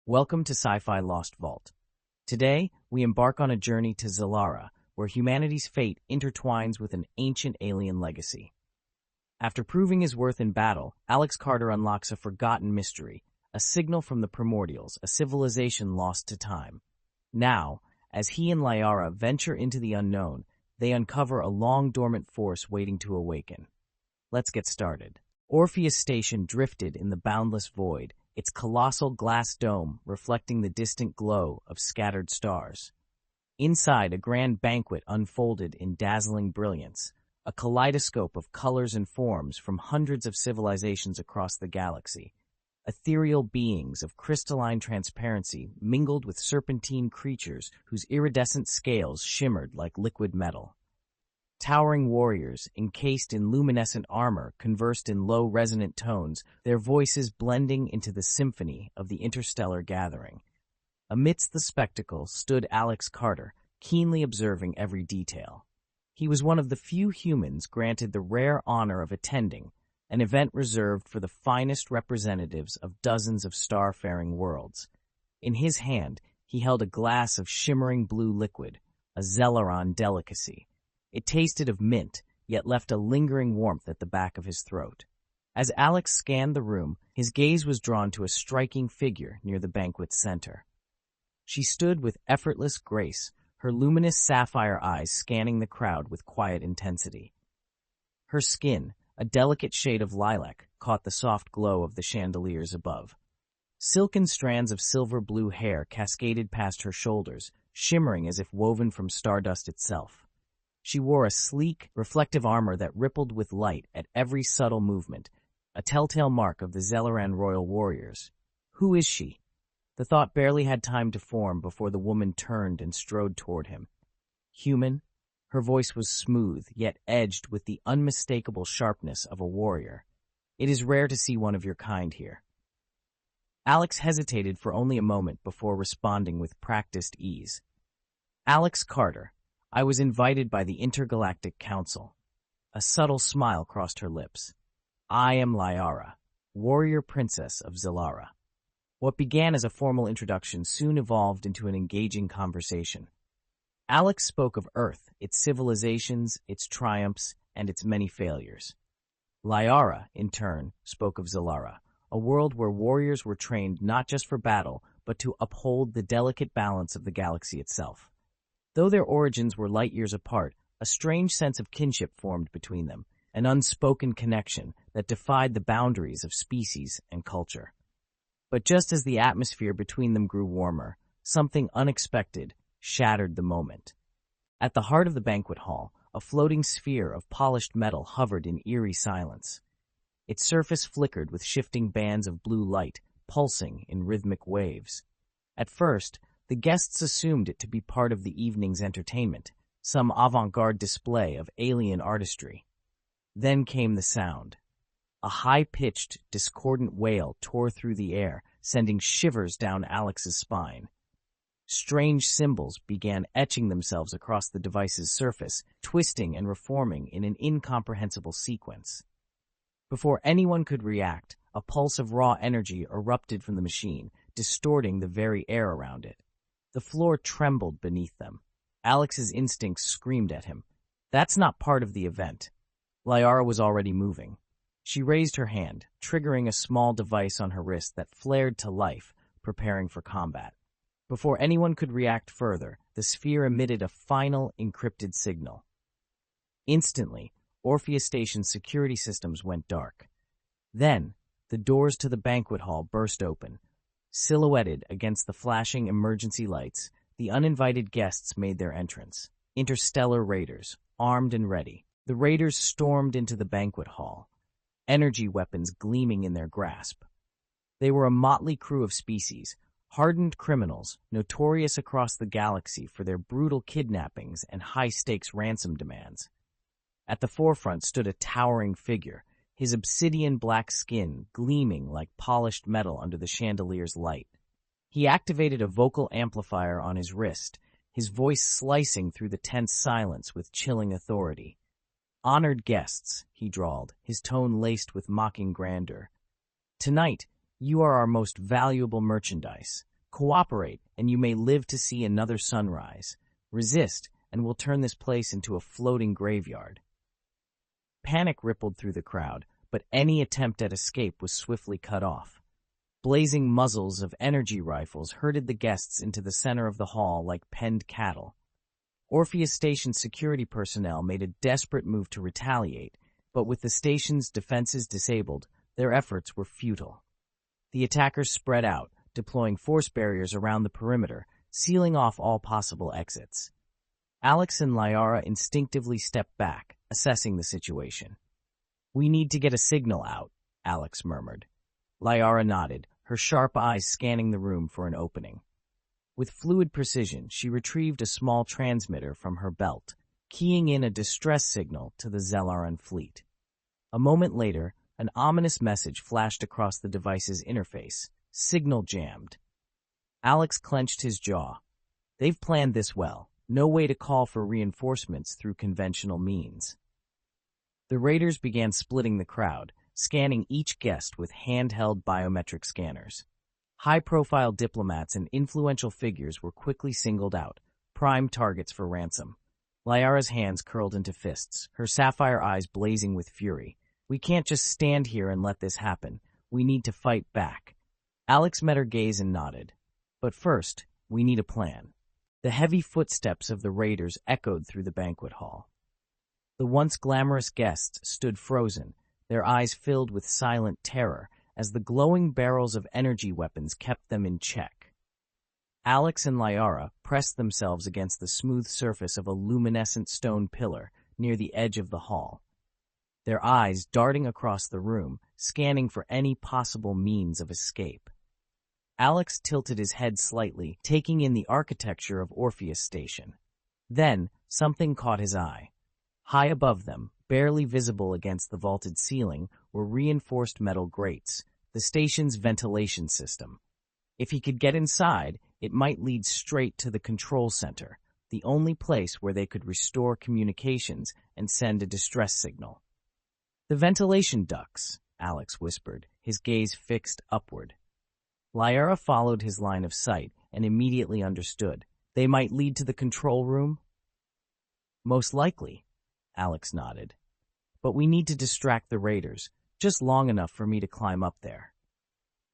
Welcome to Sci-Fi Lost Vault. Today, we embark on a journey to Xelara, where humanity's fate intertwines with an ancient alien legacy. After proving his worth in battle, Alex Carter unlocks a forgotten mystery, a signal from the Primordials, a civilization lost to time. Now, as he and Lyara venture into the unknown, they uncover a long-dormant force waiting to awaken. Let's get started. Orpheus Station drifted in the boundless void, its colossal glass dome reflecting the distant glow of scattered stars. Inside, a grand banquet unfolded in dazzling brilliance, a kaleidoscope of colors and forms from hundreds of civilizations across the galaxy. Ethereal beings of crystalline transparency mingled with serpentine creatures whose iridescent scales shimmered like liquid metal. Towering warriors, encased in luminescent armor, conversed in low resonant tones, their voices blending into the symphony of the interstellar gathering. Amidst the spectacle stood Alex Carter, keenly observing every detail. He was one of the few humans granted the rare honor of attending, an event reserved for the finest representatives of dozens of star-faring worlds. In his hand, he held a glass of shimmering blue liquid, a Xelara delicacy. It tasted of mint, yet left a lingering warmth at the back of his throat. As Alex scanned the room, his gaze was drawn to a striking figure near the banquet's center. She stood with effortless grace, her luminous sapphire eyes scanning the crowd with quiet intensity. Her skin, a delicate shade of lilac, caught the soft glow of the chandeliers above. Silken strands of silver-blue hair cascaded past her shoulders, shimmering as if woven from stardust itself. She wore a sleek, reflective armor that rippled with light at every subtle movement, a telltale mark of the Xelaran royal warriors. Who is she? The thought barely had time to form before the woman turned and strode toward him. Human? Her voice was smooth, yet edged with the unmistakable sharpness of a warrior. It is rare to see one of your kind here. Alex hesitated for only a moment before responding with practiced ease. Alex Carter. I was invited by the Intergalactic Council. A subtle smile crossed her lips. I am Lyara, warrior princess of Xelara. What began as a formal introduction soon evolved into an engaging conversation. Alex spoke of Earth, its civilizations, its triumphs, and its many failures. Lyara, in turn, spoke of Xelara, a world where warriors were trained not just for battle, but to uphold the delicate balance of the galaxy itself. Though their origins were light years apart, a strange sense of kinship formed between them, an unspoken connection that defied the boundaries of species and culture. But just as the atmosphere between them grew warmer, something unexpected shattered the moment. At the heart of the banquet hall, a floating sphere of polished metal hovered in eerie silence. Its surface flickered with shifting bands of blue light, pulsing in rhythmic waves. At first, the guests assumed it to be part of the evening's entertainment, some avant-garde display of alien artistry. Then came the sound. A high-pitched, discordant wail tore through the air, sending shivers down Alex's spine. Strange symbols began etching themselves across the device's surface, twisting and reforming in an incomprehensible sequence. Before anyone could react, a pulse of raw energy erupted from the machine, distorting the very air around it. The floor trembled beneath them. Alex's instincts screamed at him. That's not part of the event. Lyara was already moving. She raised her hand, triggering a small device on her wrist that flared to life, preparing for combat. Before anyone could react further, the sphere emitted a final encrypted signal. Instantly, Orpheus Station's security systems went dark. Then, the doors to the banquet hall burst open. Silhouetted against the flashing emergency lights, the uninvited guests made their entrance. Interstellar raiders, armed and ready. The raiders stormed into the banquet hall, energy weapons gleaming in their grasp. They were a motley crew of species, hardened criminals, notorious across the galaxy for their brutal kidnappings and high-stakes ransom demands. At the forefront stood a towering figure, his obsidian black skin gleaming like polished metal under the chandelier's light. He activated a vocal amplifier on his wrist, his voice slicing through the tense silence with chilling authority. "Honored guests," he drawled, his tone laced with mocking grandeur. "Tonight, you are our most valuable merchandise. Cooperate, and you may live to see another sunrise. Resist, and we'll turn this place into a floating graveyard. Panic rippled through the crowd, but any attempt at escape was swiftly cut off. Blazing muzzles of energy rifles herded the guests into the center of the hall like penned cattle. Orpheus Station's security personnel made a desperate move to retaliate, but with the station's defenses disabled, their efforts were futile. The attackers spread out, deploying force barriers around the perimeter, sealing off all possible exits. Alex and Lyara instinctively stepped back, assessing the situation. "We need to get a signal out," Alex murmured. Lyara nodded, her sharp eyes scanning the room for an opening. With fluid precision, she retrieved a small transmitter from her belt, keying in a distress signal to the Xelaran fleet. A moment later, an ominous message flashed across the device's interface. Signal jammed. Alex clenched his jaw. They've planned this well. No way to call for reinforcements through conventional means. The raiders began splitting the crowd, scanning each guest with handheld biometric scanners. High-profile diplomats and influential figures were quickly singled out, prime targets for ransom. Lyara's hands curled into fists, her sapphire eyes blazing with fury. "We can't just stand here and let this happen. We need to fight back." Alex met her gaze and nodded. "But first, we need a plan." The heavy footsteps of the raiders echoed through the banquet hall. The once glamorous guests stood frozen, their eyes filled with silent terror as the glowing barrels of energy weapons kept them in check. Alex and Lyara pressed themselves against the smooth surface of a luminescent stone pillar near the edge of the hall, their eyes darting across the room, scanning for any possible means of escape. Alex tilted his head slightly, taking in the architecture of Orpheus Station. Then, something caught his eye. High above them, barely visible against the vaulted ceiling, were reinforced metal grates, the station's ventilation system. If he could get inside, it might lead straight to the control center, the only place where they could restore communications and send a distress signal. "The ventilation ducts," Alex whispered, his gaze fixed upward. Lyara followed his line of sight and immediately understood. "They might lead to the control room?" "Most likely," Alex nodded. "But we need to distract the raiders, just long enough for me to climb up there."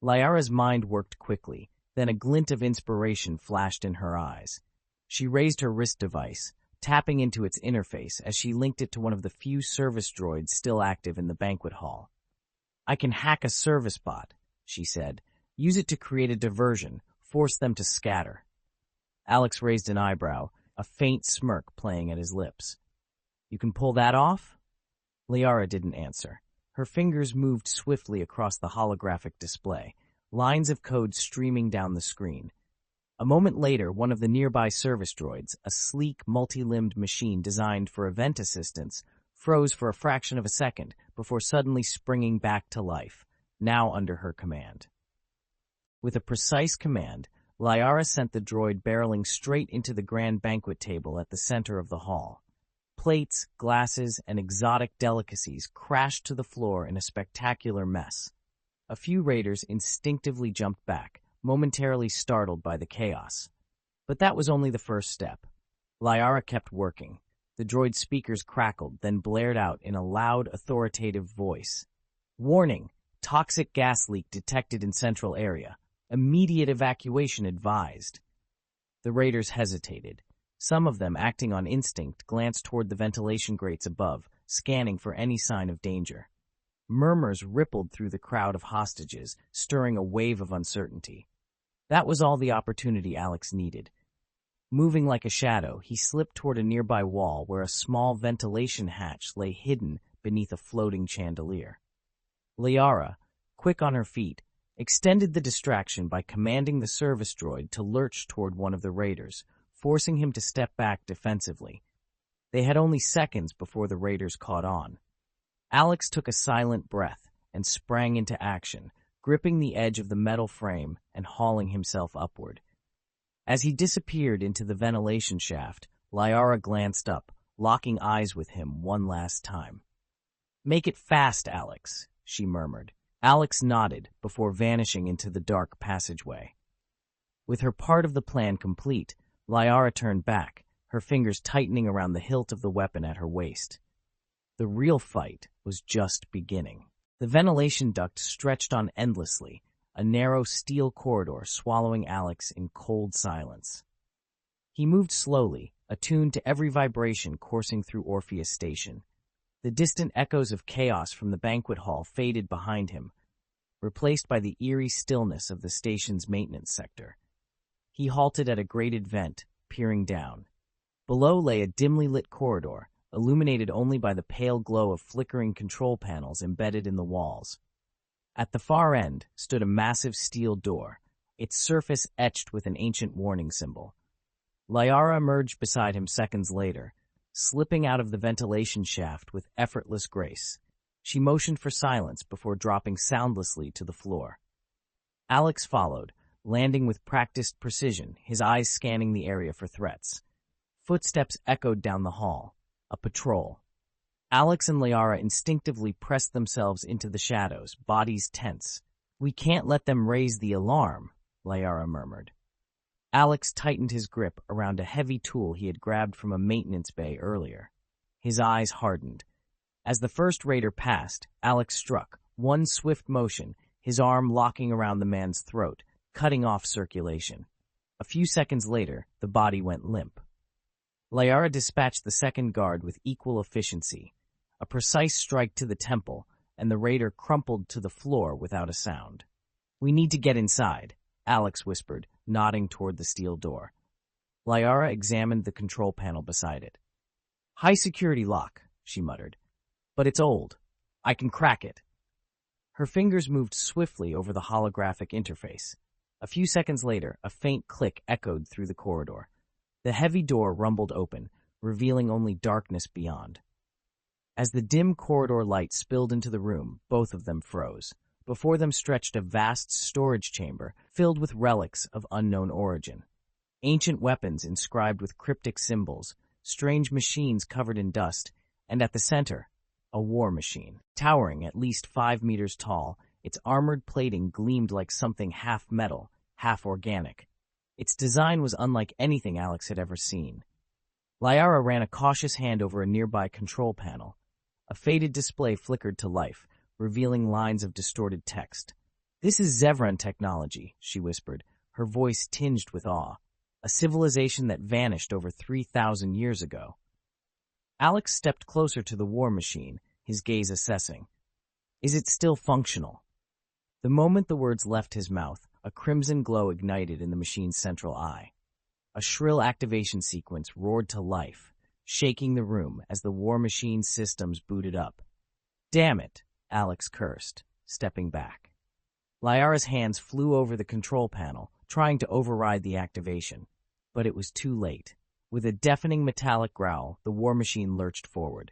Lyara's mind worked quickly, then a glint of inspiration flashed in her eyes. She raised her wrist device, tapping into its interface as she linked it to one of the few service droids still active in the banquet hall. "I can hack a service bot," she said. "Use it to create a diversion, force them to scatter." Alex raised an eyebrow, a faint smirk playing at his lips. "You can pull that off?" Lyara didn't answer. Her fingers moved swiftly across the holographic display, lines of code streaming down the screen. A moment later, one of the nearby service droids, a sleek, multi-limbed machine designed for event assistance, froze for a fraction of a second before suddenly springing back to life, now under her command. With a precise command, Lyara sent the droid barreling straight into the grand banquet table at the center of the hall. Plates, glasses, and exotic delicacies crashed to the floor in a spectacular mess. A few raiders instinctively jumped back, momentarily startled by the chaos. But that was only the first step. Lyara kept working. The droid's speakers crackled, then blared out in a loud, authoritative voice. "Warning! Toxic gas leak detected in central area. Immediate evacuation advised." The raiders hesitated. Some of them, acting on instinct, glanced toward the ventilation grates above, scanning for any sign of danger. Murmurs rippled through the crowd of hostages, stirring a wave of uncertainty. That was all the opportunity Alex needed. Moving like a shadow, he slipped toward a nearby wall where a small ventilation hatch lay hidden beneath a floating chandelier. Lyara, quick on her feet, extended the distraction by commanding the service droid to lurch toward one of the raiders, forcing him to step back defensively. They had only seconds before the raiders caught on. Alex took a silent breath and sprang into action, gripping the edge of the metal frame and hauling himself upward. As he disappeared into the ventilation shaft, Lyara glanced up, locking eyes with him one last time. "Make it fast, Alex," she murmured. Alex nodded before vanishing into the dark passageway. With her part of the plan complete, Lyara turned back, her fingers tightening around the hilt of the weapon at her waist. The real fight was just beginning. The ventilation duct stretched on endlessly, a narrow steel corridor swallowing Alex in cold silence. He moved slowly, attuned to every vibration coursing through Orpheus Station. The distant echoes of chaos from the banquet hall faded behind him, replaced by the eerie stillness of the station's maintenance sector. He halted at a grated vent, peering down. Below lay a dimly lit corridor, illuminated only by the pale glow of flickering control panels embedded in the walls. At the far end stood a massive steel door, its surface etched with an ancient warning symbol. Lyara emerged beside him seconds later, slipping out of the ventilation shaft with effortless grace. She motioned for silence before dropping soundlessly to the floor. Alex followed, landing with practiced precision, his eyes scanning the area for threats. Footsteps echoed down the hall. A patrol. Alex and Lyara instinctively pressed themselves into the shadows, bodies tense. "We can't let them raise the alarm," Lyara murmured. Alex tightened his grip around a heavy tool he had grabbed from a maintenance bay earlier. His eyes hardened. As the first raider passed, Alex struck, one swift motion, his arm locking around the man's throat, cutting off circulation. A few seconds later, the body went limp. Lyara dispatched the second guard with equal efficiency. A precise strike to the temple, and the raider crumpled to the floor without a sound. "We need to get inside," Alex whispered, nodding toward the steel door. Lyara examined the control panel beside it. "High security lock," she muttered. "But it's old. I can crack it." Her fingers moved swiftly over the holographic interface. A few seconds later, a faint click echoed through the corridor. The heavy door rumbled open, revealing only darkness beyond. As the dim corridor light spilled into the room, both of them froze. Before them stretched a vast storage chamber filled with relics of unknown origin. Ancient weapons inscribed with cryptic symbols, strange machines covered in dust, and at the center, a war machine. Towering at least 5 meters tall, its armored plating gleamed like something half metal, half organic. Its design was unlike anything Alex had ever seen. Lyara ran a cautious hand over a nearby control panel. A faded display flickered to life, revealing lines of distorted text. "This is Zevran technology," she whispered, her voice tinged with awe. "A civilization that vanished over 3,000 years ago." Alex stepped closer to the war machine, his gaze assessing. "Is it still functional?" The moment the words left his mouth, a crimson glow ignited in the machine's central eye. A shrill activation sequence roared to life, shaking the room as the war machine's systems booted up. "Damn it," Alex cursed, stepping back. Lyara's hands flew over the control panel, trying to override the activation. But it was too late. With a deafening metallic growl, the war machine lurched forward.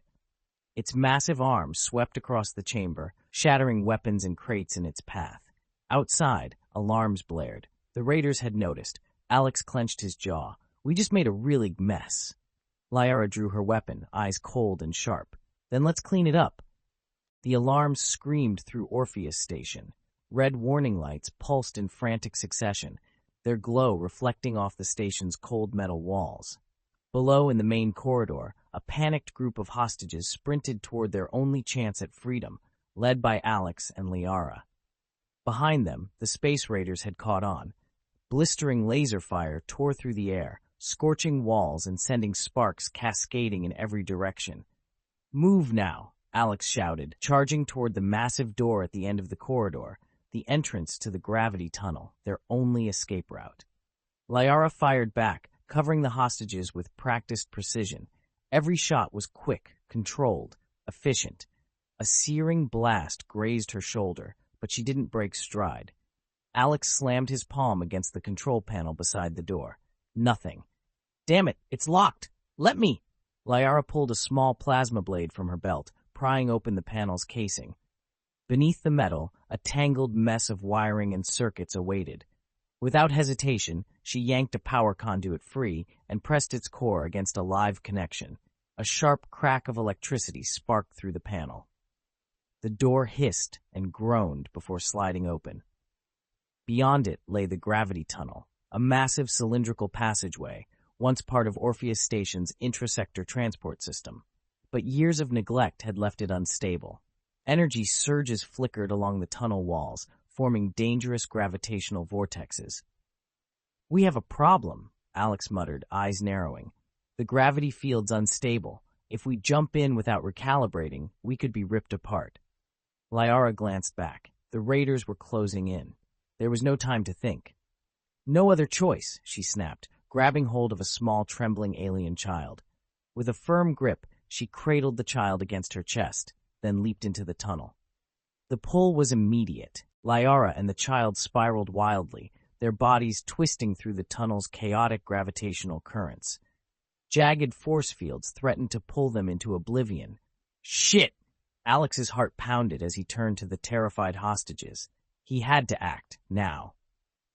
Its massive arms swept across the chamber, shattering weapons and crates in its path. Outside, alarms blared. The raiders had noticed. Alex clenched his jaw. "We just made a really mess." Lyara drew her weapon, eyes cold and sharp. "Then let's clean it up." The alarms screamed through Orpheus Station. Red warning lights pulsed in frantic succession, their glow reflecting off the station's cold metal walls. Below in the main corridor, a panicked group of hostages sprinted toward their only chance at freedom, led by Alex and Lyara. Behind them, the space raiders had caught on. Blistering laser fire tore through the air, scorching walls and sending sparks cascading in every direction. "Move now," Alex shouted, charging toward the massive door at the end of the corridor, the entrance to the gravity tunnel, their only escape route. Lyara fired back, covering the hostages with practiced precision. Every shot was quick, controlled, efficient. A searing blast grazed her shoulder, but she didn't break stride. Alex slammed his palm against the control panel beside the door. Nothing. "Damn it, it's locked! Let me!" Lyara pulled a small plasma blade from her belt, prying open the panel's casing. Beneath the metal, a tangled mess of wiring and circuits awaited. Without hesitation, she yanked a power conduit free and pressed its core against a live connection. A sharp crack of electricity sparked through the panel. The door hissed and groaned before sliding open. Beyond it lay the gravity tunnel, a massive cylindrical passageway, once part of Orpheus Station's intrasector transport system. But years of neglect had left it unstable. Energy surges flickered along the tunnel walls, forming dangerous gravitational vortexes. "We have a problem," Alex muttered, eyes narrowing. "The gravity field's unstable. If we jump in without recalibrating, we could be ripped apart." Lyara glanced back. The raiders were closing in. There was no time to think. "No other choice," she snapped, grabbing hold of a small, trembling alien child. With a firm grip, she cradled the child against her chest, then leaped into the tunnel. The pull was immediate. Lyara and the child spiraled wildly, their bodies twisting through the tunnel's chaotic gravitational currents. Jagged force fields threatened to pull them into oblivion. "Shit!" Alex's heart pounded as he turned to the terrified hostages. He had to act, now.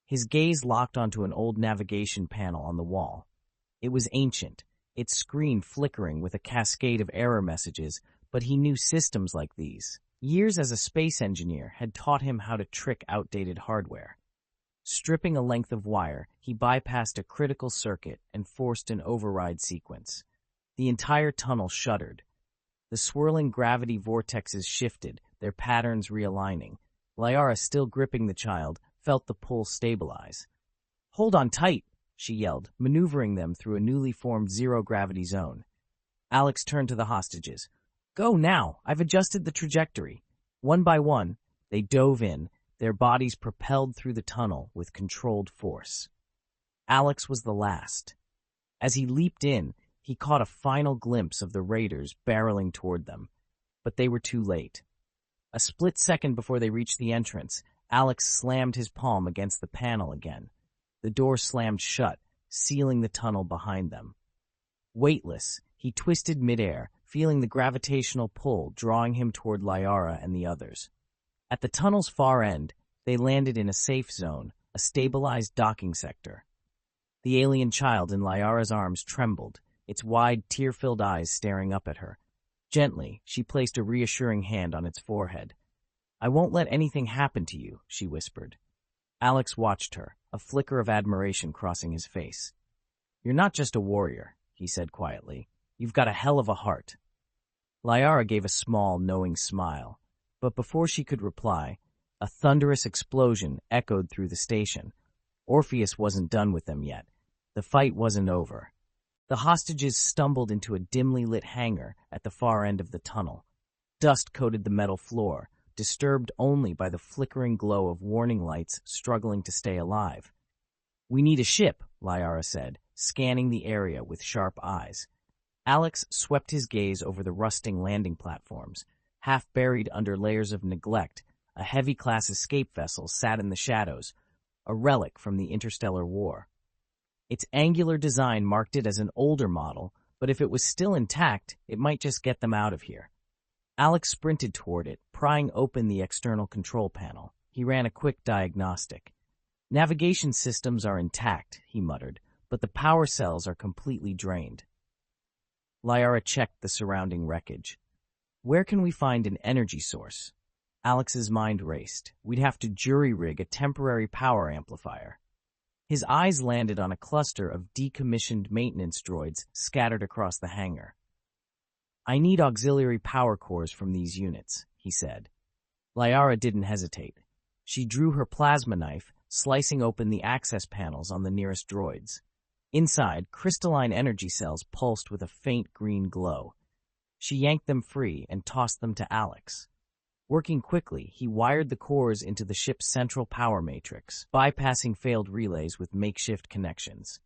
His gaze locked onto an old navigation panel on the wall. It was ancient, its screen flickering with a cascade of error messages, but he knew systems like these. Years as a space engineer had taught him how to trick outdated hardware. Stripping a length of wire, he bypassed a critical circuit and forced an override sequence. The entire tunnel shuddered. The swirling gravity vortexes shifted, their patterns realigning. Lyara, still gripping the child, felt the pull stabilize. "Hold on tight," she yelled, maneuvering them through a newly formed zero-gravity zone. Alex turned to the hostages. "Go now, I've adjusted the trajectory." One by one, they dove in, their bodies propelled through the tunnel with controlled force. Alex was the last. As he leaped in, he caught a final glimpse of the raiders barreling toward them, but they were too late. A split second before they reached the entrance, Alex slammed his palm against the panel again. The door slammed shut, sealing the tunnel behind them. Weightless, he twisted midair, feeling the gravitational pull drawing him toward Lyara and the others. At the tunnel's far end, they landed in a safe zone, a stabilized docking sector. The alien child in Lyara's arms trembled, its wide, tear-filled eyes staring up at her. Gently, she placed a reassuring hand on its forehead. "I won't let anything happen to you," she whispered. Alex watched her, a flicker of admiration crossing his face. "You're not just a warrior," he said quietly. "You've got a hell of a heart." Lyara gave a small, knowing smile, but before she could reply, a thunderous explosion echoed through the station. Orpheus wasn't done with them yet. The fight wasn't over. The hostages stumbled into a dimly lit hangar at the far end of the tunnel. Dust coated the metal floor, disturbed only by the flickering glow of warning lights struggling to stay alive. "We need a ship," Lyara said, scanning the area with sharp eyes. Alex swept his gaze over the rusting landing platforms. Half buried under layers of neglect, a heavy-class escape vessel sat in the shadows, a relic from the Interstellar War. Its angular design marked it as an older model, but if it was still intact, it might just get them out of here. Alex sprinted toward it, prying open the external control panel. He ran a quick diagnostic. "Navigation systems are intact," he muttered, "but the power cells are completely drained." Lyara checked the surrounding wreckage. "Where can we find an energy source?" Alex's mind raced. "We'd have to jury-rig a temporary power amplifier." His eyes landed on a cluster of decommissioned maintenance droids scattered across the hangar. "I need auxiliary power cores from these units," he said. Lyara didn't hesitate. She drew her plasma knife, slicing open the access panels on the nearest droids. Inside, crystalline energy cells pulsed with a faint green glow. She yanked them free and tossed them to Alex. Working quickly, he wired the cores into the ship's central power matrix, bypassing failed relays with makeshift connections.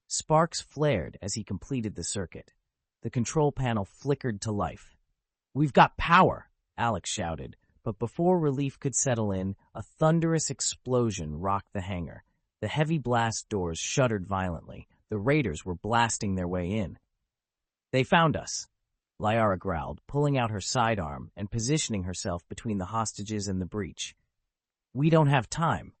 Sparks flared as he completed the circuit. The control panel flickered to life. "We've got power!" Alex shouted, but before relief could settle in, a thunderous explosion rocked the hangar. The heavy blast doors shuddered violently. The raiders were blasting their way in. "They found us," Lyara growled, pulling out her sidearm and positioning herself between the hostages and the breach. "We don't have time."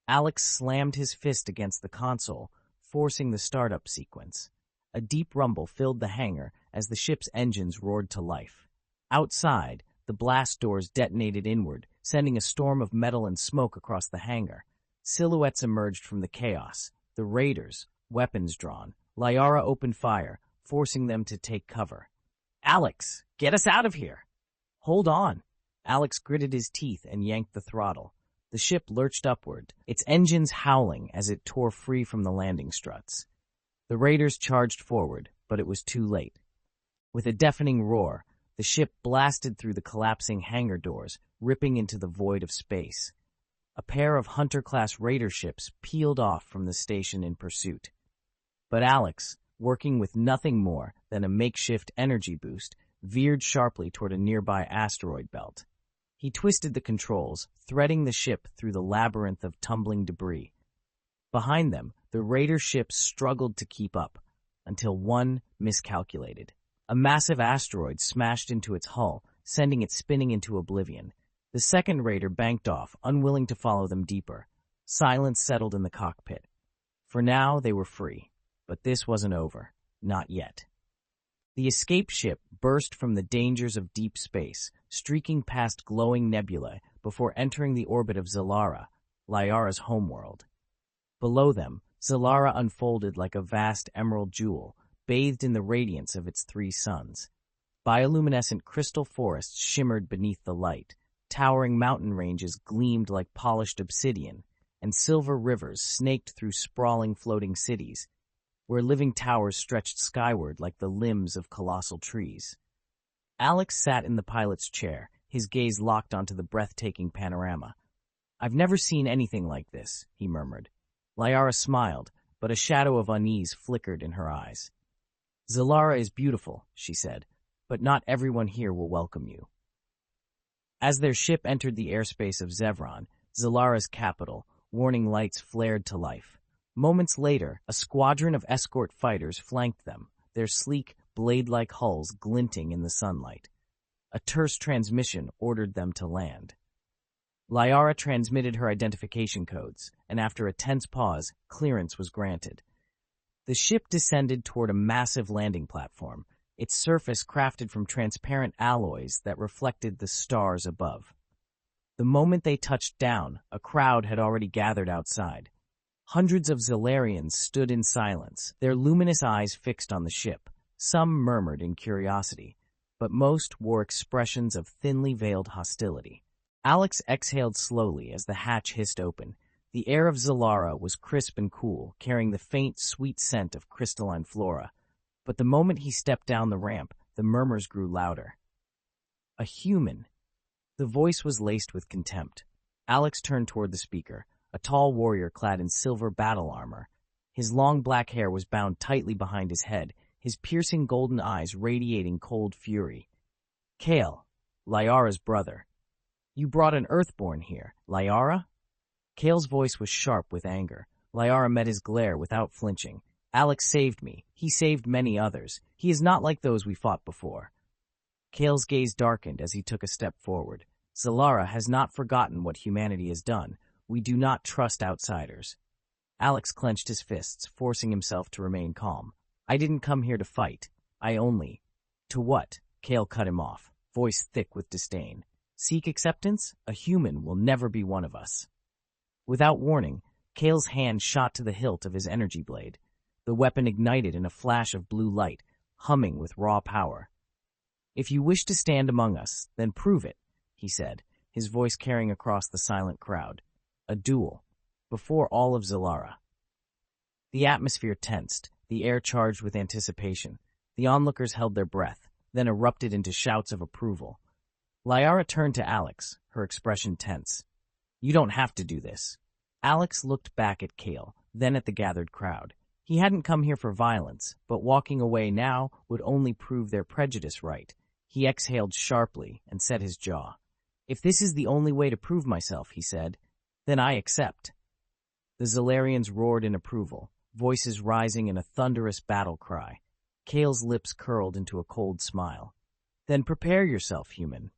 Alex slammed his fist against the console, forcing the startup sequence. A deep rumble filled the hangar as the ship's engines roared to life. Outside, the blast doors detonated inward, sending a storm of metal and smoke across the hangar. Silhouettes emerged from the chaos. The raiders, weapons drawn. Lyara opened fire, forcing them to take cover. "Alex, get us out of here!" "Hold on." Alex gritted his teeth and yanked the throttle. The ship lurched upward, its engines howling as it tore free from the landing struts. The raiders charged forward, but it was too late. With a deafening roar, the ship blasted through the collapsing hangar doors, ripping into the void of space. A pair of Hunter-class raider ships peeled off from the station in pursuit. But Alex, working with nothing more than a makeshift energy boost, veered sharply toward a nearby asteroid belt. He twisted the controls, threading the ship through the labyrinth of tumbling debris. Behind them, the raider ships struggled to keep up, until one miscalculated. A massive asteroid smashed into its hull, sending it spinning into oblivion. The second raider banked off, unwilling to follow them deeper. Silence settled in the cockpit. For now, they were free. But this wasn't over. Not yet. The escape ship burst from the dangers of deep space, streaking past glowing nebulae before entering the orbit of Xelara, Lyara's homeworld. Below them, Xelara unfolded like a vast emerald jewel, bathed in the radiance of its three suns. Bioluminescent crystal forests shimmered beneath the light, towering mountain ranges gleamed like polished obsidian, and silver rivers snaked through sprawling floating cities, where living towers stretched skyward like the limbs of colossal trees. Alex sat in the pilot's chair, his gaze locked onto the breathtaking panorama. "I've never seen anything like this," he murmured. Lyara smiled, but a shadow of unease flickered in her eyes. "Xelara is beautiful," she said, "but not everyone here will welcome you." As their ship entered the airspace of Zevran, Xelara's capital, warning lights flared to life. Moments later, a squadron of escort fighters flanked them, their sleek, blade-like hulls glinting in the sunlight. A terse transmission ordered them to land. Lyara transmitted her identification codes, and after a tense pause, clearance was granted. The ship descended toward a massive landing platform, its surface crafted from transparent alloys that reflected the stars above. The moment they touched down, a crowd had already gathered outside. Hundreds of Xelarians stood in silence, their luminous eyes fixed on the ship. Some murmured in curiosity, but most wore expressions of thinly veiled hostility. Alex exhaled slowly as the hatch hissed open. The air of Xelara was crisp and cool, carrying the faint, sweet scent of crystalline flora. But the moment he stepped down the ramp, the murmurs grew louder. "A human." The voice was laced with contempt. Alex turned toward the speaker, a tall warrior clad in silver battle armor. His long black hair was bound tightly behind his head, his piercing golden eyes radiating cold fury. "Kale, Lyara's brother. You brought an Earthborn here, Lyara?" Kale's voice was sharp with anger. Lyara met his glare without flinching. "Alex saved me. He saved many others. He is not like those we fought before." Kale's gaze darkened as he took a step forward. "Xelara has not forgotten what humanity has done. We do not trust outsiders." Alex clenched his fists, forcing himself to remain calm. "I didn't come here to fight. I only—" "To what?" Kale cut him off, voice thick with disdain. "Seek acceptance? A human will never be one of us." Without warning, Kale's hand shot to the hilt of his energy blade. The weapon ignited in a flash of blue light, humming with raw power. "If you wish to stand among us, then prove it," he said, his voice carrying across the silent crowd. "A duel. Before all of Xelara." The atmosphere tensed, the air charged with anticipation. The onlookers held their breath, then erupted into shouts of approval. Lyara turned to Alex, her expression tense. "You don't have to do this." Alex looked back at Kale, then at the gathered crowd. He hadn't come here for violence, but walking away now would only prove their prejudice right. He exhaled sharply and set his jaw. "If this is the only way to prove myself," he said, "then I accept." The Xelarians roared in approval, voices rising in a thunderous battle cry. Kale's lips curled into a cold smile. "Then prepare yourself, human."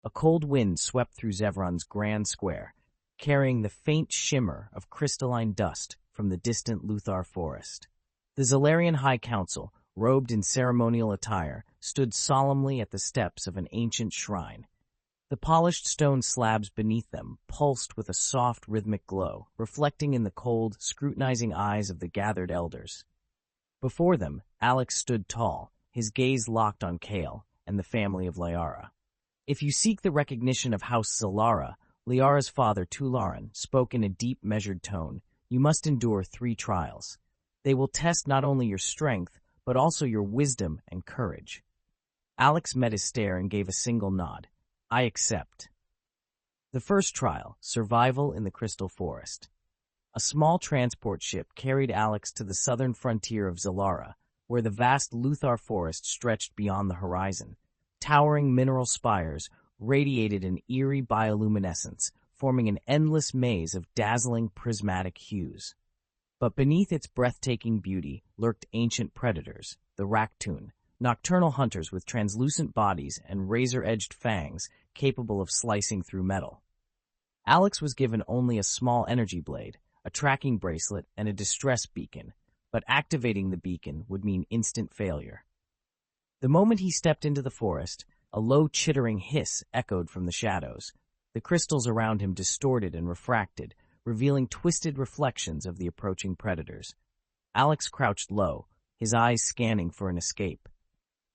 A cold wind swept through Zevran's grand square, carrying the faint shimmer of crystalline dust from the distant Luthar forest. The Xelarian High Council, robed in ceremonial attire, stood solemnly at the steps of an ancient shrine. The polished stone slabs beneath them pulsed with a soft, rhythmic glow, reflecting in the cold, scrutinizing eyes of the gathered elders. Before them, Alex stood tall, his gaze locked on Kale and the family of Lyara. "If you seek the recognition of House Xelara," Lyara's father, Tularan, spoke in a deep, measured tone, "you must endure 3 trials. They will test not only your strength, but also your wisdom and courage." Alex met his stare and gave a single nod. "I accept." The first trial, survival in the Crystal Forest. A small transport ship carried Alex to the southern frontier of Xelara, where the vast Luthar forest stretched beyond the horizon. Towering mineral spires radiated an eerie bioluminescence, forming an endless maze of dazzling prismatic hues. But beneath its breathtaking beauty lurked ancient predators, the Raktoon, nocturnal hunters with translucent bodies and razor-edged fangs capable of slicing through metal. Alex was given only a small energy blade, a tracking bracelet, and a distress beacon, but activating the beacon would mean instant failure. The moment he stepped into the forest, a low chittering hiss echoed from the shadows. The crystals around him distorted and refracted, revealing twisted reflections of the approaching predators. Alex crouched low, his eyes scanning for an escape.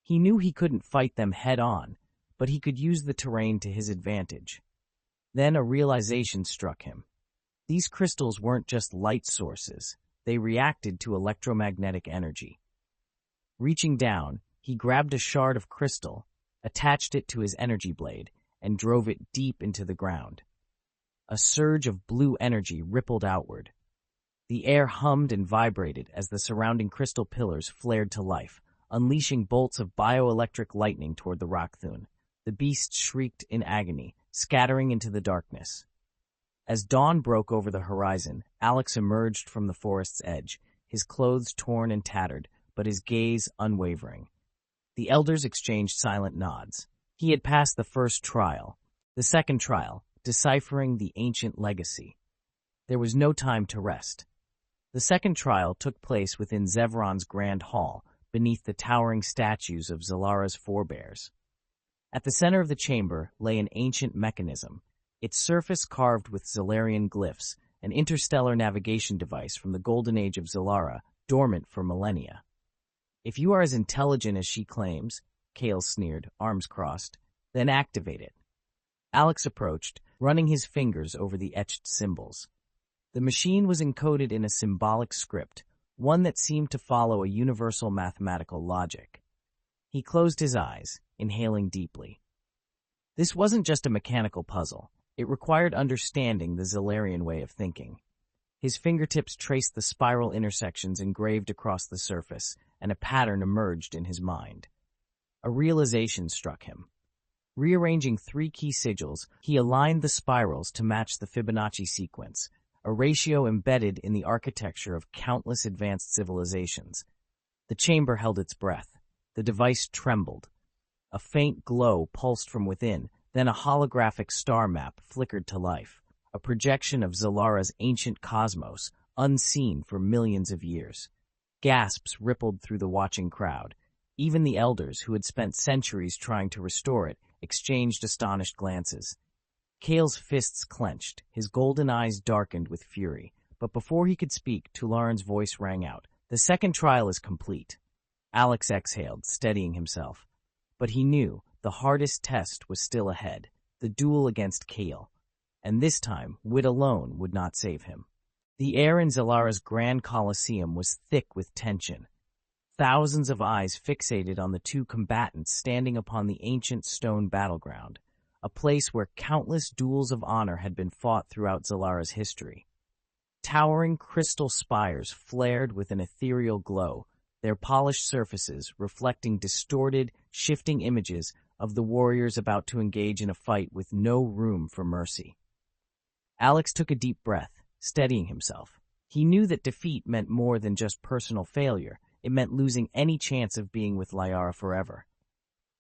He knew he couldn't fight them head-on, but he could use the terrain to his advantage. Then a realization struck him. These crystals weren't just light sources. They reacted to electromagnetic energy. Reaching down, he grabbed a shard of crystal, attached it to his energy blade, and drove it deep into the ground. A surge of blue energy rippled outward. The air hummed and vibrated as the surrounding crystal pillars flared to life, unleashing bolts of bioelectric lightning toward the Raktoon. The beast shrieked in agony, scattering into the darkness. As dawn broke over the horizon, Alex emerged from the forest's edge, his clothes torn and tattered, but his gaze unwavering. The elders exchanged silent nods. He had passed the first trial. The second trial, deciphering the ancient legacy. There was no time to rest. The second trial took place within Zevron's grand hall, beneath the towering statues of Xelara's forebears. At the center of the chamber lay an ancient mechanism, its surface carved with Xelarian glyphs, an interstellar navigation device from the golden age of Xelara, dormant for millennia. "If you are as intelligent as she claims," Kale sneered, arms crossed, "then activate it." Alex approached, running his fingers over the etched symbols. The machine was encoded in a symbolic script, one that seemed to follow a universal mathematical logic. He closed his eyes, inhaling deeply. This wasn't just a mechanical puzzle. It required understanding the Xelarian way of thinking. His fingertips traced the spiral intersections engraved across the surface, and a pattern emerged in his mind. A realization struck him. Rearranging 3 key sigils, he aligned the spirals to match the Fibonacci sequence, a ratio embedded in the architecture of countless advanced civilizations. The chamber held its breath. The device trembled. A faint glow pulsed from within, then a holographic star map flickered to life, a projection of Xelara's ancient cosmos, unseen for millions of years. Gasps rippled through the watching crowd. Even the elders, who had spent centuries trying to restore it, exchanged astonished glances. Kale's fists clenched, his golden eyes darkened with fury, but before he could speak, Tularan's voice rang out. "The second trial is complete." Alex exhaled, steadying himself. But he knew the hardest test was still ahead, the duel against Kale. And this time, wit alone would not save him. The air in Xelara's Grand Colosseum was thick with tension. Thousands of eyes fixated on the 2 combatants standing upon the ancient stone battleground, a place where countless duels of honor had been fought throughout Xelara's history. Towering crystal spires flared with an ethereal glow, their polished surfaces reflecting distorted, shifting images of the warriors about to engage in a fight with no room for mercy. Alex took a deep breath, steadying himself. He knew that defeat meant more than just personal failure. It meant losing any chance of being with Lyara forever.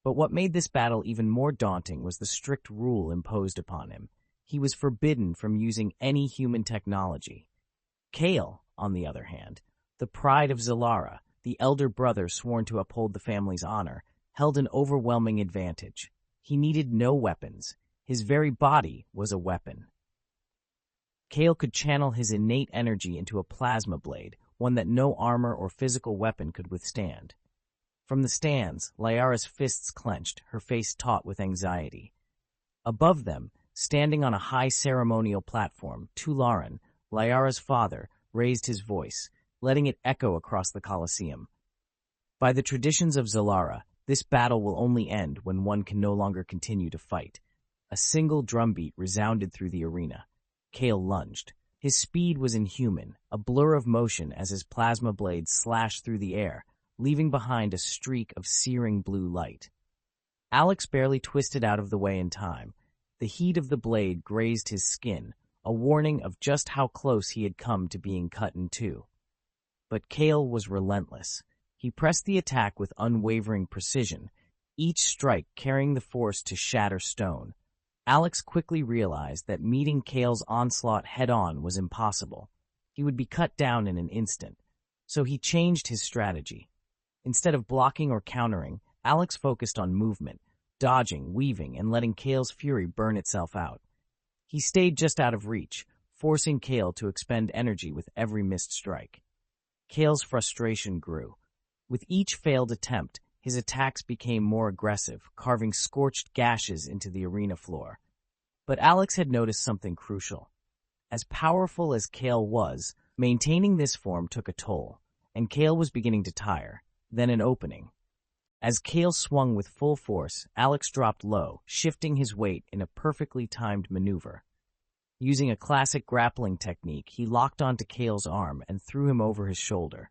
But what made this battle even more daunting was the strict rule imposed upon him. He was forbidden from using any human technology. Kale, on the other hand, the pride of Xelara, the elder brother sworn to uphold the family's honor, held an overwhelming advantage. He needed no weapons. His very body was a weapon. Kale could channel his innate energy into a plasma blade, one that no armor or physical weapon could withstand. From the stands, Lyara's fists clenched, her face taut with anxiety. Above them, standing on a high ceremonial platform, Tularan, Lyara's father, raised his voice, letting it echo across the Colosseum. By the traditions of Xelara, this battle will only end when one can no longer continue to fight. A single drumbeat resounded through the arena. Kale lunged. His speed was inhuman, a blur of motion as his plasma blade slashed through the air, leaving behind a streak of searing blue light. Alex barely twisted out of the way in time. The heat of the blade grazed his skin, a warning of just how close he had come to being cut in two. But Kale was relentless. He pressed the attack with unwavering precision, each strike carrying the force to shatter stone. Alex quickly realized that meeting Kale's onslaught head-on was impossible. He would be cut down in an instant, so he changed his strategy. Instead of blocking or countering, Alex focused on movement, dodging, weaving, and letting Kale's fury burn itself out. He stayed just out of reach, forcing Kale to expend energy with every missed strike. Kale's frustration grew. With each failed attempt, his attacks became more aggressive, carving scorched gashes into the arena floor. But Alex had noticed something crucial. As powerful as Kale was, maintaining this form took a toll, and Kale was beginning to tire. Then an opening. As Kale swung with full force, Alex dropped low, shifting his weight in a perfectly timed maneuver. Using a classic grappling technique, he locked onto Kale's arm and threw him over his shoulder.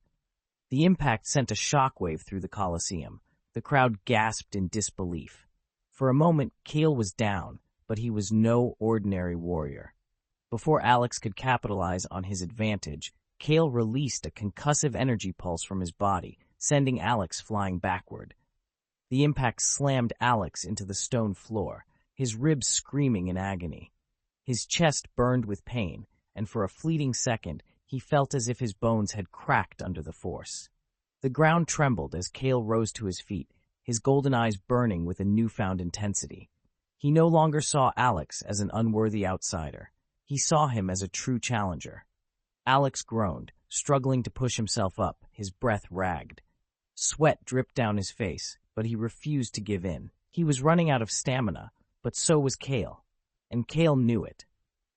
The impact sent a shockwave through the Colosseum. The crowd gasped in disbelief. For a moment, Kale was down, but he was no ordinary warrior. Before Alex could capitalize on his advantage, Kale released a concussive energy pulse from his body, sending Alex flying backward. The impact slammed Alex into the stone floor, his ribs screaming in agony. His chest burned with pain, and for a fleeting second, he felt as if his bones had cracked under the force. The ground trembled as Kale rose to his feet, his golden eyes burning with a newfound intensity. He no longer saw Alex as an unworthy outsider. He saw him as a true challenger. Alex groaned, struggling to push himself up, his breath ragged. Sweat dripped down his face, but he refused to give in. He was running out of stamina, but so was Kale, and Kale knew it.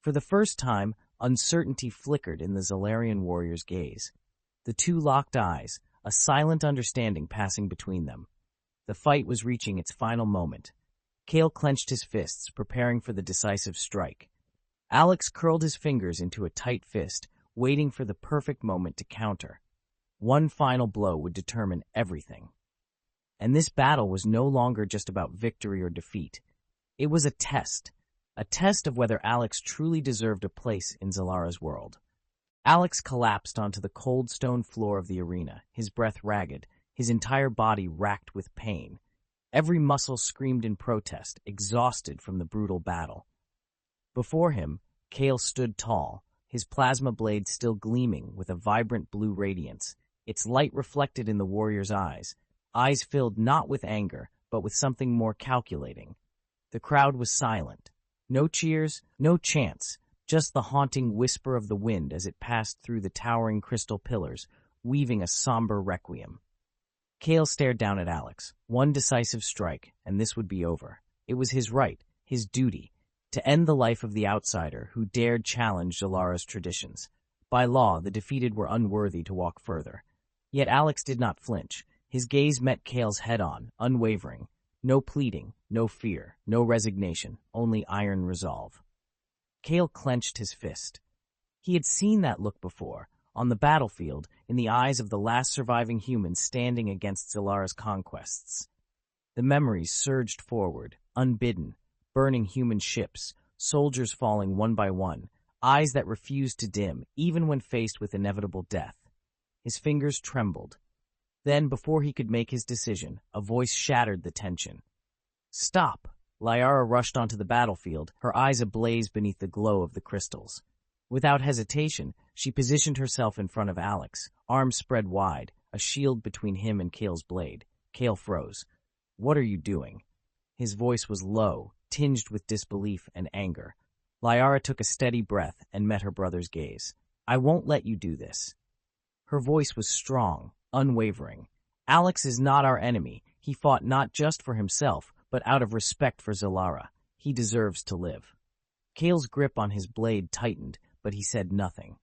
For the first time, uncertainty flickered in the Xelarian warrior's gaze. The two locked eyes, a silent understanding passing between them. The fight was reaching its final moment. Kale clenched his fists, preparing for the decisive strike. Alex curled his fingers into a tight fist, waiting for the perfect moment to counter. One final blow would determine everything. And this battle was no longer just about victory or defeat. It was a test of whether Alex truly deserved a place in Xelara's world. Alex collapsed onto the cold stone floor of the arena, his breath ragged, his entire body racked with pain. Every muscle screamed in protest, exhausted from the brutal battle. Before him, Kale stood tall, his plasma blade still gleaming with a vibrant blue radiance, its light reflected in the warrior's eyes filled not with anger, but with something more calculating. The crowd was silent. No cheers, no chants, just the haunting whisper of the wind as it passed through the towering crystal pillars, weaving a somber requiem. Kale stared down at Alex. One decisive strike, and this would be over. It was his right, his duty, to end the life of the outsider who dared challenge Xelara's traditions. By law, the defeated were unworthy to walk further. Yet Alex did not flinch. His gaze met Kale's head-on, unwavering. No pleading, no fear, no resignation, only iron resolve. Kale clenched his fist. He had seen that look before, on the battlefield, in the eyes of the last surviving human standing against Xelara's conquests. The memories surged forward, unbidden, burning human ships, soldiers falling one by one, eyes that refused to dim, even when faced with inevitable death. His fingers trembled. Then, before he could make his decision, a voice shattered the tension. "Stop!" Lyara rushed onto the battlefield, her eyes ablaze beneath the glow of the crystals. Without hesitation, she positioned herself in front of Alex, arms spread wide, a shield between him and Kale's blade. Kale froze. "What are you doing?" His voice was low, tinged with disbelief and anger. Lyara took a steady breath and met her brother's gaze. "I won't let you do this." Her voice was strong, unwavering. "Alex is not our enemy. He fought not just for himself, but out of respect for Xelara. He deserves to live." Kale's grip on his blade tightened, but he said nothing.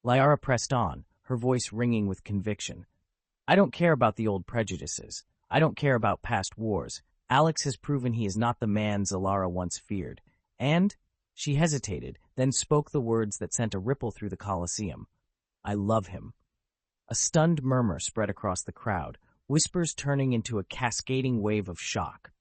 Lyara pressed on, her voice ringing with conviction. "I don't care about the old prejudices. I don't care about past wars. Alex has proven he is not the man Xelara once feared. And—" she hesitated, then spoke the words that sent a ripple through the Colosseum. "I love him." A stunned murmur spread across the crowd, whispers turning into a cascading wave of shock.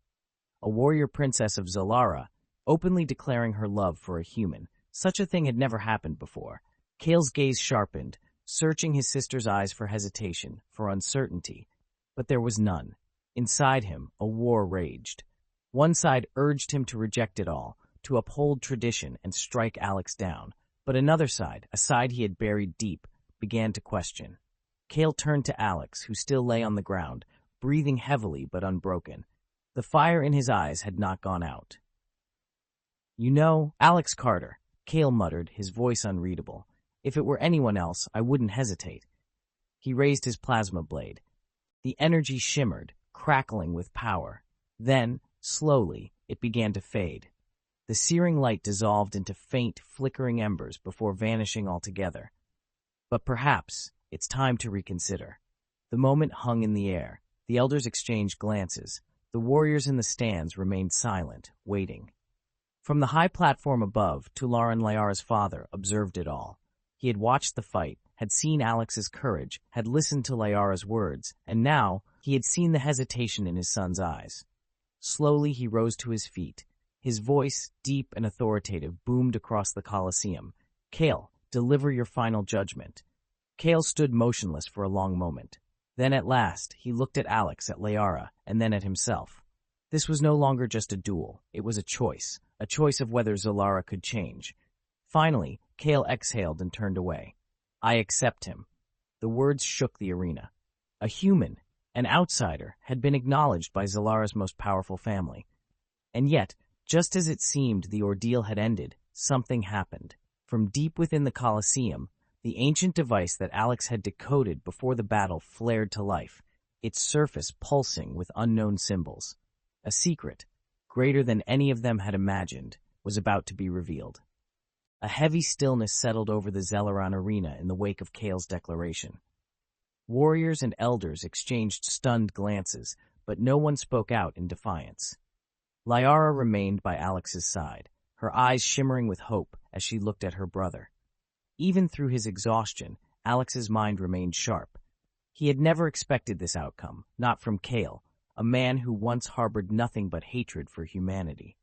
A warrior princess of Xelara, openly declaring her love for a human. Such a thing had never happened before. Kale's gaze sharpened, searching his sister's eyes for hesitation, for uncertainty. But there was none. Inside him, a war raged. One side urged him to reject it all, to uphold tradition and strike Alex down. But another side, a side he had buried deep, began to question. Kale turned to Alex, who still lay on the ground, breathing heavily but unbroken. The fire in his eyes had not gone out. "You know, Alex Carter," Kale muttered, his voice unreadable. "If it were anyone else, I wouldn't hesitate." He raised his plasma blade. The energy shimmered, crackling with power. Then, slowly, it began to fade. The searing light dissolved into faint, flickering embers before vanishing altogether. But perhaps it's time to reconsider. The moment hung in the air. The elders exchanged glances. The warriors in the stands remained silent, waiting. From the high platform above, Tular and Lyara's father observed it all. He had watched the fight, had seen Alex's courage, had listened to Lyara's words, and now he had seen the hesitation in his son's eyes. Slowly he rose to his feet. His voice, deep and authoritative, boomed across the Colosseum. "Kale, deliver your final judgment." Kale stood motionless for a long moment. Then at last, he looked at Alex, at Lyara, and then at himself. This was no longer just a duel. It was a choice of whether Xelara could change. Finally, Kale exhaled and turned away. "I accept him." The words shook the arena. A human, an outsider, had been acknowledged by Xelara's most powerful family. And yet, just as it seemed the ordeal had ended, something happened. From deep within the Colosseum, the ancient device that Alex had decoded before the battle flared to life, its surface pulsing with unknown symbols. A secret, greater than any of them had imagined, was about to be revealed. A heavy stillness settled over the Xelaran arena in the wake of Kale's declaration. Warriors and elders exchanged stunned glances, but no one spoke out in defiance. Lyara remained by Alex's side, her eyes shimmering with hope as she looked at her brother. Even through his exhaustion, Alex's mind remained sharp. He had never expected this outcome, not from Kale, a man who once harbored nothing but hatred for humanity.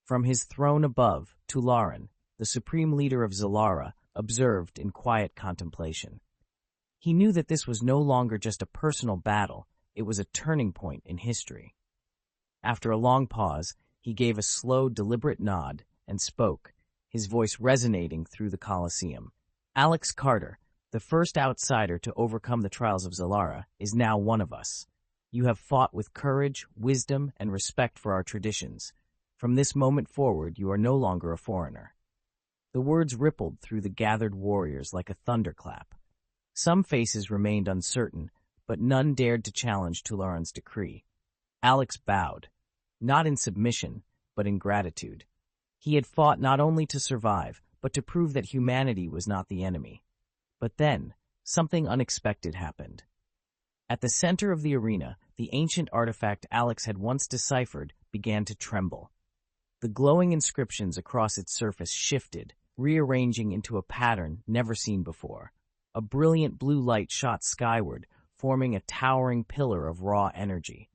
From his throne above, Tularan, the supreme leader of Xelara, observed in quiet contemplation. He knew that this was no longer just a personal battle, it was a turning point in history. After a long pause, he gave a slow, deliberate nod and spoke, his voice resonating through the Colosseum. "Alex Carter, the first outsider to overcome the trials of Xelara, is now one of us. You have fought with courage, wisdom, and respect for our traditions. From this moment forward, you are no longer a foreigner." The words rippled through the gathered warriors like a thunderclap. Some faces remained uncertain, but none dared to challenge Tularan's decree. Alex bowed, not in submission, but in gratitude. He had fought not only to survive, but to prove that humanity was not the enemy. But then, something unexpected happened. At the center of the arena, the ancient artifact Alex had once deciphered began to tremble. The glowing inscriptions across its surface shifted, rearranging into a pattern never seen before. A brilliant blue light shot skyward, forming a towering pillar of raw energy.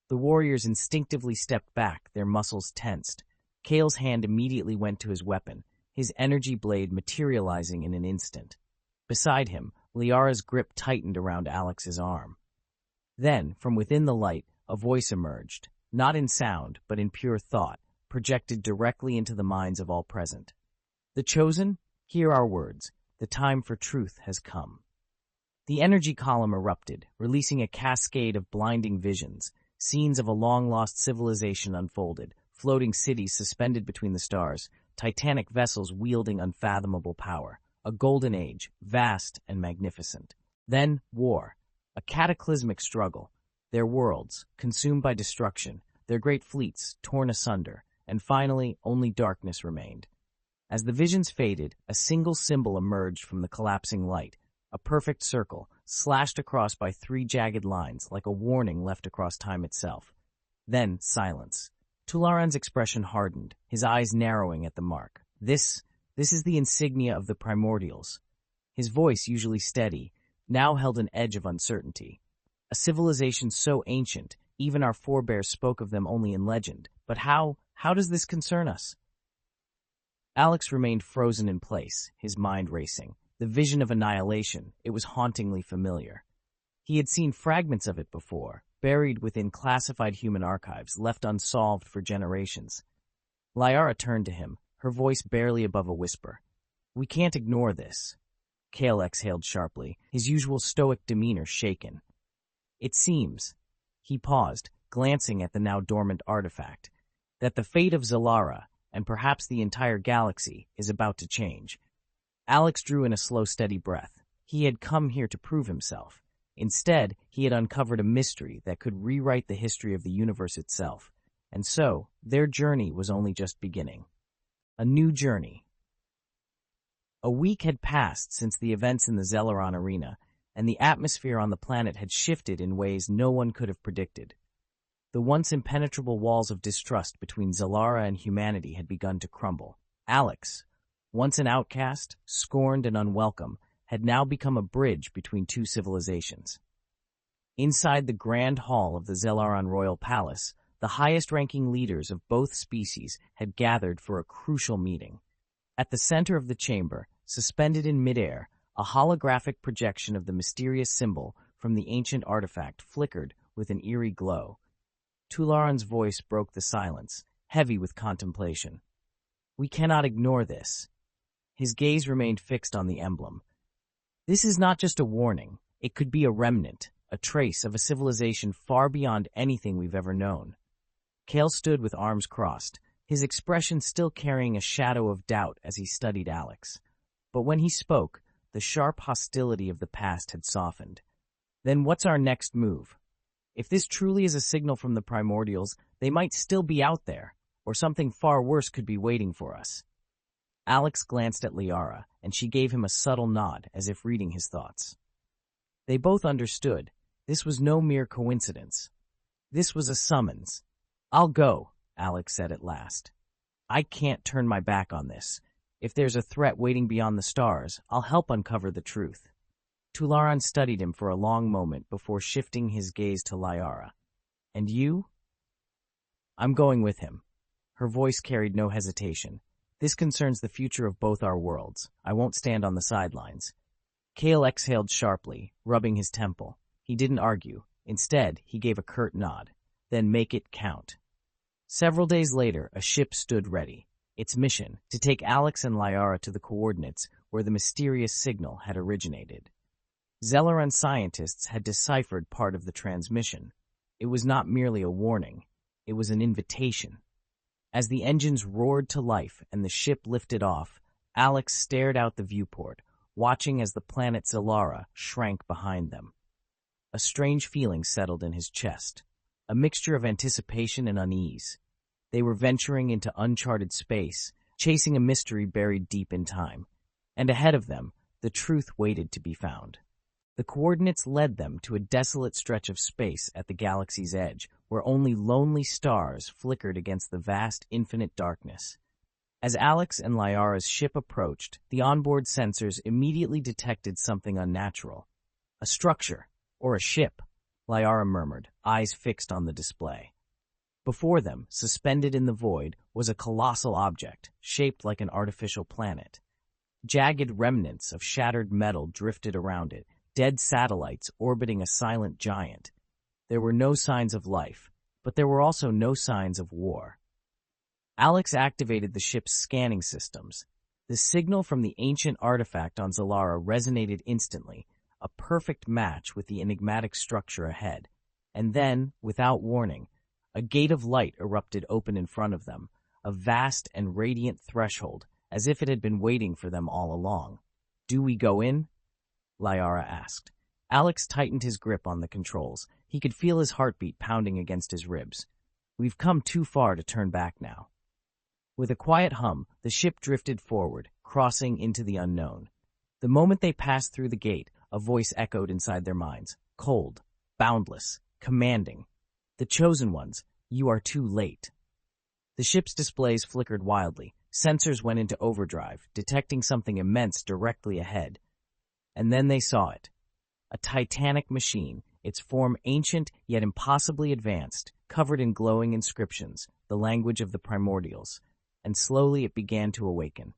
The warriors instinctively stepped back, their muscles tensed. Kale's hand immediately went to his weapon, his energy blade materializing in an instant. Beside him, Lyara's grip tightened around Alex's arm. Then, from within the light, a voice emerged, not in sound, but in pure thought, projected directly into the minds of all present. "The chosen, hear our words. The time for truth has come." The energy column erupted, releasing a cascade of blinding visions. Scenes of a long-lost civilization unfolded, floating cities suspended between the stars, titanic vessels wielding unfathomable power. A golden age, vast and magnificent. Then, war. A cataclysmic struggle. Their worlds, consumed by destruction, their great fleets torn asunder, and finally, only darkness remained. As the visions faded, a single symbol emerged from the collapsing light, a perfect circle, slashed across by 3 jagged lines like a warning left across time itself. Then, silence. Tularan's expression hardened, his eyes narrowing at the mark. This is the insignia of the Primordials. His voice, usually steady, now held an edge of uncertainty. A civilization so ancient, even our forebears spoke of them only in legend. But how does this concern us? Alex remained frozen in place, his mind racing. The vision of annihilation, it was hauntingly familiar. He had seen fragments of it before, buried within classified human archives, left unsolved for generations. Lyara turned to him, her voice barely above a whisper. "We can't ignore this." Kale exhaled sharply, his usual stoic demeanor shaken. "It seems," he paused, glancing at the now dormant artifact, "that the fate of Xelara, and perhaps the entire galaxy, is about to change." Alex drew in a slow, steady breath. He had come here to prove himself. Instead, he had uncovered a mystery that could rewrite the history of the universe itself. And so, their journey was only just beginning. A new journey. A week had passed since the events in the Xelaran arena, and the atmosphere on the planet had shifted in ways no one could have predicted. The once impenetrable walls of distrust between Xelara and humanity had begun to crumble. Alex, once an outcast, scorned and unwelcome, had now become a bridge between 2 civilizations. Inside the grand hall of the Xelaran Royal Palace, the highest-ranking leaders of both species had gathered for a crucial meeting. At the center of the chamber, suspended in midair, a holographic projection of the mysterious symbol from the ancient artifact flickered with an eerie glow. Tularan's voice broke the silence, heavy with contemplation. "We cannot ignore this." His gaze remained fixed on the emblem. "This is not just a warning. It could be a remnant, a trace of a civilization far beyond anything we've ever known." Kale stood with arms crossed, his expression still carrying a shadow of doubt as he studied Alex. But when he spoke, the sharp hostility of the past had softened. "Then what's our next move? If this truly is a signal from the Primordials, they might still be out there, or something far worse could be waiting for us." Alex glanced at Lyara, and she gave him a subtle nod, as if reading his thoughts. They both understood. This was no mere coincidence. This was a summons. "I'll go," Alex said at last. "I can't turn my back on this. If there's a threat waiting beyond the stars, I'll help uncover the truth." Tularan studied him for a long moment before shifting his gaze to Lyara. "And you?" "I'm going with him." Her voice carried no hesitation. "This concerns the future of both our worlds. I won't stand on the sidelines." Kale exhaled sharply, rubbing his temple. He didn't argue. Instead, he gave a curt nod. "Then make it count." Several days later, a ship stood ready. Its mission, to take Alex and Lyara to the coordinates where the mysterious signal had originated. Xelaran scientists had deciphered part of the transmission. It was not merely a warning. It was an invitation. As the engines roared to life and the ship lifted off, Alex stared out the viewport, watching as the planet Xelara shrank behind them. A strange feeling settled in his chest, a mixture of anticipation and unease. They were venturing into uncharted space, chasing a mystery buried deep in time. And ahead of them, the truth waited to be found. The coordinates led them to a desolate stretch of space at the galaxy's edge, where only lonely stars flickered against the vast, infinite darkness. As Alex and Lyara's ship approached, the onboard sensors immediately detected something unnatural. "A structure, or a ship," Lyara murmured, eyes fixed on the display. Before them, suspended in the void, was a colossal object, shaped like an artificial planet. Jagged remnants of shattered metal drifted around it, dead satellites orbiting a silent giant. There were no signs of life, but there were also no signs of war. Alex activated the ship's scanning systems. The signal from the ancient artifact on Xelara resonated instantly, a perfect match with the enigmatic structure ahead. And then, without warning, A gate of light erupted open in front of them, a vast and radiant threshold, as if it had been waiting for them all along. "Do we go in?" Lyara asked. Alex tightened his grip on the controls. He could feel his heartbeat pounding against his ribs. "We've come too far to turn back now." With a quiet hum, the ship drifted forward, crossing into the unknown. The moment they passed through the gate, a voice echoed inside their minds. Cold, boundless, commanding. "The chosen ones, you are too late." The ship's displays flickered wildly. Sensors went into overdrive, detecting something immense directly ahead. And then they saw it. A titanic machine, its form ancient yet impossibly advanced, covered in glowing inscriptions, the language of the Primordials. And slowly it began to awaken.